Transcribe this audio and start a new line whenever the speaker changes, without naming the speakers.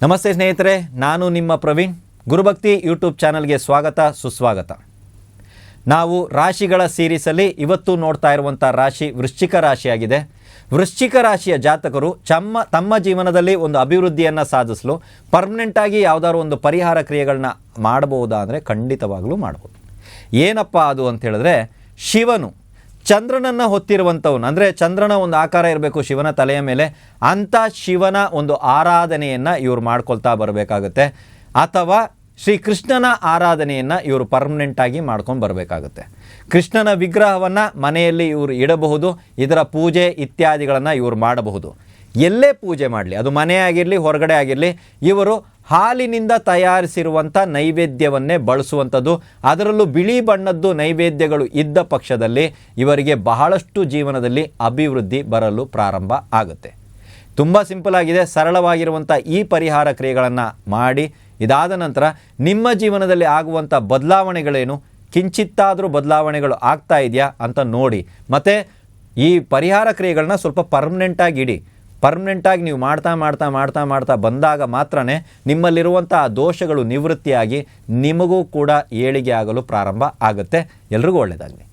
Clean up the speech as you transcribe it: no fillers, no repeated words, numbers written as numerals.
ನಮಸ್ತೆ ಸ್ನೇಹಿತರೆ, ನಾನು ನಿಮ್ಮ ಪ್ರವೀಣ್. ಗುರುಭಕ್ತಿ ಯೂಟ್ಯೂಬ್ ಚಾನಲ್ಗೆ ಸ್ವಾಗತ ಸುಸ್ವಾಗತ. ನಾವು ರಾಶಿಗಳ ಸೀರೀಸಲ್ಲಿ ಇವತ್ತು ನೋಡ್ತಾ ಇರುವಂಥ ರಾಶಿ ವೃಶ್ಚಿಕ ರಾಶಿಯಾಗಿದೆ. ವೃಶ್ಚಿಕ ರಾಶಿಯ ಜಾತಕರು ತಮ್ಮ ಜೀವನದಲ್ಲಿ ಒಂದು ಅಭಿವೃದ್ಧಿಯನ್ನು ಸಾಧಿಸಲು ಪರ್ಮನೆಂಟಾಗಿ ಯಾವುದಾದ್ರು ಒಂದು ಪರಿಹಾರ ಕ್ರಿಯೆಗಳನ್ನ ಮಾಡಬಹುದಾ ಅಂದರೆ ಖಂಡಿತವಾಗಲೂ ಮಾಡ್ಬೋದು. ಏನಪ್ಪ ಅದು ಅಂತ ಹೇಳಿದ್ರೆ, ಶಿವನು ಚಂದ್ರನನ್ನು ಹೊತ್ತಿರುವಂಥವನು, ಅಂದರೆ ಚಂದ್ರನ ಒಂದು ಆಕಾರ ಇರಬೇಕು ಶಿವನ ತಲೆಯ ಮೇಲೆ, ಅಂಥ ಶಿವನ ಒಂದು ಆರಾಧನೆಯನ್ನು ಇವರು ಮಾಡ್ಕೊಳ್ತಾ ಬರಬೇಕಾಗುತ್ತೆ. ಅಥವಾ ಶ್ರೀ ಕೃಷ್ಣನ ಆರಾಧನೆಯನ್ನು ಇವರು ಪರ್ಮನೆಂಟಾಗಿ ಮಾಡ್ಕೊಂಡು ಬರಬೇಕಾಗುತ್ತೆ. ಕೃಷ್ಣನ ವಿಗ್ರಹವನ್ನು ಮನೆಯಲ್ಲಿ ಇವರು ಇಡಬಹುದು. ಇದರ ಪೂಜೆ ಇತ್ಯಾದಿಗಳನ್ನು ಇವರು ಮಾಡಬಹುದು. ಎಲ್ಲೇ ಪೂಜೆ ಮಾಡಲಿ, ಅದು ಮನೆ ಆಗಿರಲಿ ಹೊರಗಡೆ ಆಗಿರಲಿ, ಇವರು ಹಾಲಿನಿಂದ ತಯಾರಿಸಿರುವಂಥ ನೈವೇದ್ಯವನ್ನೇ ಬಳಸುವಂಥದ್ದು. ಅದರಲ್ಲೂ ಬಿಳಿ ಬಣ್ಣದ್ದು ನೈವೇದ್ಯಗಳು ಇದ್ದ ಪಕ್ಷದಲ್ಲಿ ಇವರಿಗೆ ಬಹಳಷ್ಟು ಜೀವನದಲ್ಲಿ ಅಭಿವೃದ್ಧಿ ಬರಲು ಪ್ರಾರಂಭ ಆಗುತ್ತೆ. ತುಂಬ ಸಿಂಪಲ್ ಆಗಿದೆ, ಸರಳವಾಗಿರುವಂಥ ಈ ಪರಿಹಾರ ಕ್ರಿಯೆಗಳನ್ನು ಮಾಡಿ ಇದಾದ ನಂತರ ನಿಮ್ಮ ಜೀವನದಲ್ಲಿ ಆಗುವಂಥ ಬದಲಾವಣೆಗಳೇನು, ಕಿಂಚಿತ್ತಾದರೂ ಬದಲಾವಣೆಗಳು ಆಗ್ತಾ ಇದೆಯಾ ಅಂತ ನೋಡಿ. ಮತ್ತು ಈ ಪರಿಹಾರ ಕ್ರಿಯೆಗಳನ್ನ ಸ್ವಲ್ಪ ಪರ್ಮನೆಂಟಾಗಿ ಇಡಿ. ಪರ್ಮನೆಂಟಾಗಿ ನೀವು ಮಾಡ್ತಾ ಬಂದಾಗ ಮಾತ್ರನೇ ನಿಮ್ಮಲ್ಲಿರುವಂಥ ದೋಷಗಳು ನಿವೃತ್ತಿಯಾಗಿ ನಿಮಗೂ ಕೂಡ ಏಳಿಗೆ ಆಗಲು ಪ್ರಾರಂಭ ಆಗುತ್ತೆ. ಎಲ್ರಿಗೂ ಒಳ್ಳೆಯದಾಗಲಿ.